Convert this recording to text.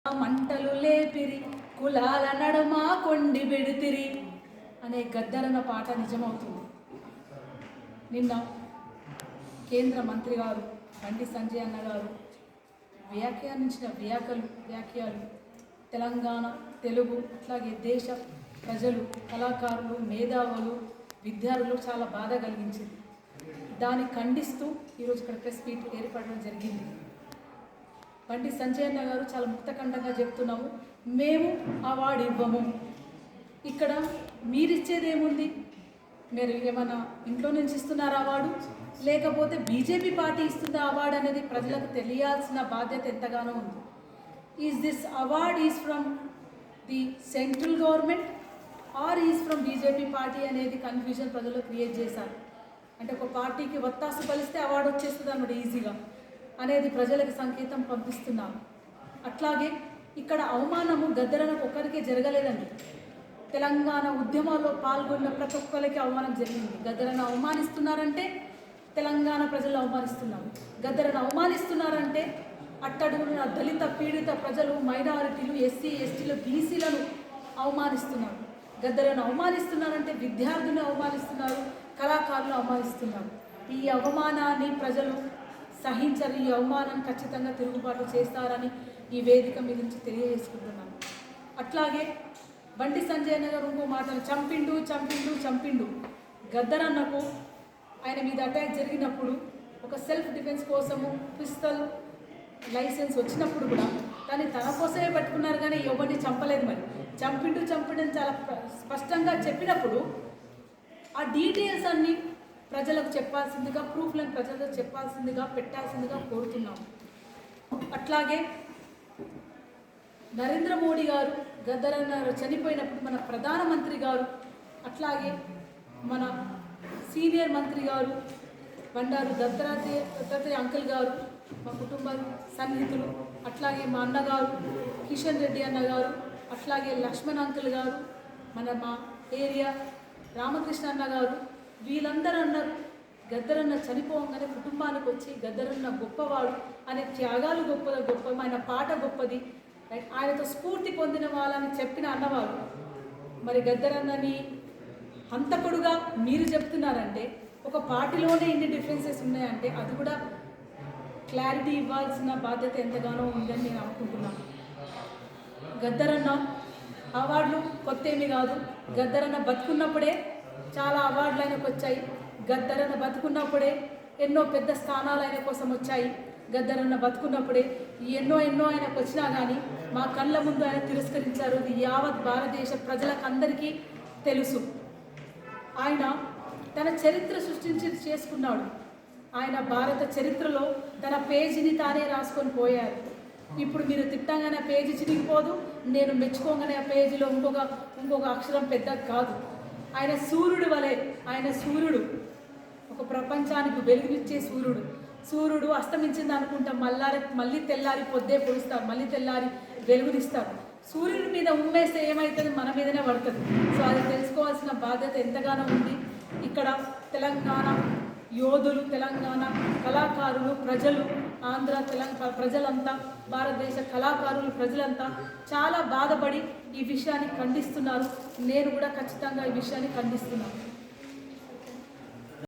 మంటలు లేపిరి కులాల నడుమ కొండి బెడితిరి అనే గద్దరన్న పాట నిజమవుతుంది. నిన్న కేంద్ర మంత్రి గారు బండి సంజయ్ అన్న గారు వ్యాఖ్యానించిన వ్యాఖ్యలు తెలంగాణ, తెలుగు అట్లాగే దేశ ప్రజలు, కళాకారులు, మేధావులు, విద్యార్థులు చాలా బాధ కలిగించింది. దాన్ని ఖండిస్తూ ఈరోజు ఇక్కడ ప్రెస్ మీట్ ఏర్పడడం జరిగింది. బండి సంజయ్ అన్న గారు చాలా ముక్తఖండంగా చెప్తున్నాము, మేము అవార్డు ఇవ్వము. ఇక్కడ మీరిచ్చేది ఏముంది? మీరు ఏమైనా ఇంట్లో నుంచి ఇస్తున్నారు అవార్డు, లేకపోతే బీజేపీ పార్టీ ఇస్తున్న అవార్డు అనేది ప్రజలకు తెలియాల్సిన బాధ్యత ఎంతగానో ఉంది. Is this award is from the central government are is from BJP party అనేది కన్ఫ్యూజన్ ప్రజల్లో క్రియేట్ చేశారు. అంటే ఒక పార్టీకి వత్తాసు కలిస్తే అవార్డు వచ్చేస్తుంది అన్నమాట ఈజీగా అనేది ప్రజలకు సంకేతం పంపిస్తున్నారు. అట్లాగే ఇక్కడ అవమానము గద్దరనకు ఒక్కరికే జరగలేదండి. తెలంగాణ ఉద్యమాల్లో పాల్గొన్న ప్రతి ఒక్కరికి అవమానం జరిగింది. గద్దరను అవమానిస్తున్నారంటే తెలంగాణ ప్రజలు అవమానిస్తున్నారు. గద్దరను అవమానిస్తున్నారంటే అట్టడుగున దళిత పీడిత ప్రజలు, మైనారిటీలు, ఎస్సీ ఎస్టీలు, బీసీలను అవమానిస్తున్నారు. గద్దరను అవమానిస్తున్నారంటే విద్యార్థులను అవమానిస్తున్నారు, కళాకారులను అవమానిస్తున్నారు. ఈ అవమానాన్ని ప్రజలు సహించరు. ఈ అవమానం ఖచ్చితంగా తిరుగుబాటు చేస్తారని ఈ వేదిక మీద నుంచి తెలియజేసుకుంటున్నాను. అట్లాగే బండి సంజయ్ అన్న గారు ఇంకో మాటలు చంపిండు. గద్దరన్నకు ఆయన మీద అటాక్ జరిగినప్పుడు ఒక సెల్ఫ్ డిఫెన్స్ కోసము పిస్తల్ లైసెన్స్ వచ్చినప్పుడు కూడా దాన్ని తన కోసమే పట్టుకున్నారు, కానీ ఎవరిని చంపలేదు. మరి చంపిండు అని చాలా స్పష్టంగా చెప్పినప్పుడు ఆ డీటెయిల్స్ అన్నీ ప్రజలకు చెప్పాల్సిందిగా, ప్రూఫ్లను ప్రజలకు చెప్పాల్సిందిగా, పెట్టాల్సిందిగా కోరుతున్నాము. అట్లాగే నరేంద్ర మోడీ గారు గద్దరన్న చనిపోయినప్పుడు మన ప్రధానమంత్రి గారు, అట్లాగే మన సీనియర్ మంత్రి గారు బండారు దత్తాత్రేయ అంకుల్ గారు, మా కుటుంబ సన్నిహితులు, అట్లాగే మా అన్నగారు కిషన్ రెడ్డి అన్న గారు, అట్లాగే లక్ష్మణ్ అంకుల్ గారు, మా ఏరియా రామకృష్ణ అన్న గారు, వీళ్ళందరూ అన్నారు గద్దరన్న చనిపోగానే కుటుంబానికి వచ్చి గద్దరన్న గొప్పవాడు అనే త్యాగాలు గొప్ప, ఆయన పాట గొప్పది, ఆయనతో స్ఫూర్తి పొందిన వాళ్ళని చెప్పిన అన్నవారు. మరి గద్దరన్నని హంతకుడుగా మీరు చెప్తున్నారంటే ఒక పార్టీలోనే ఇన్ని డిఫరెన్సెస్ ఉన్నాయంటే అది కూడా క్లారిటీ ఇవ్వాల్సిన బాధ్యత ఎంతగానో ఉందని నేను అనుకుంటున్నాను. గద్దరన్న అవార్డులు కొత్త ఏమీ కాదు. గద్దరన్న బతుకున్నప్పుడే చాలా అవార్డులు ఆయనకు వచ్చాయి. గద్దరన్న బతుకున్నప్పుడే ఎన్నో పెద్ద స్థానాలు ఆయన కోసం వచ్చాయి. గద్దరన్న బతుకున్నప్పుడే ఎన్నో ఆయనకు వచ్చినా కానీ మా కళ్ళ ముందు ఆయన తిరస్కరించారు. ఇది యావత్ భారతదేశ ప్రజలకు అందరికీ తెలుసు. ఆయన తన చరిత్ర చేసుకున్నాడు. ఆయన భారత చరిత్రలో తన పేజీని తానే రాసుకొని పోయారు. ఇప్పుడు మీరు తిట్టంగానే ఆ పేజీ చిరిగిపోదు, నేను మెచ్చుకోగానే ఆ పేజీలో ఇంకొక అక్షరం పెద్ద కాదు. ఆయన సూర్యుడు వలె, ఆయన సూర్యుడు ఒక ప్రపంచానికి వెలుగునిచ్చే సూర్యుడు అస్తమించింది అనుకుంటాం, మళ్ళీ తెల్లారి పొద్దే పొడుస్తారు, మళ్ళీ తెల్లారి వెలుగునిస్తారు. సూర్యుడి మీద ఉమ్మేస్తే ఏమవుతుంది? మన మీదనే పడుతుంది. సో అది తెలుసుకోవాల్సిన బాధ్యత ఎంతగానో ఉంది. ఇక్కడ తెలంగాణ యోధులు, తెలంగాణ కళాకారులు, ప్రజలు, ఆంధ్ర తెలంగాణ ప్రజలంతా, భారతదేశ కళాకారులు ప్రజలంతా చాలా బాధపడి ఈ విషయాన్ని ఖండిస్తున్నారు. నేను కూడా ఖచ్చితంగా ఈ విషయాన్ని ఖండిస్తున్నాను.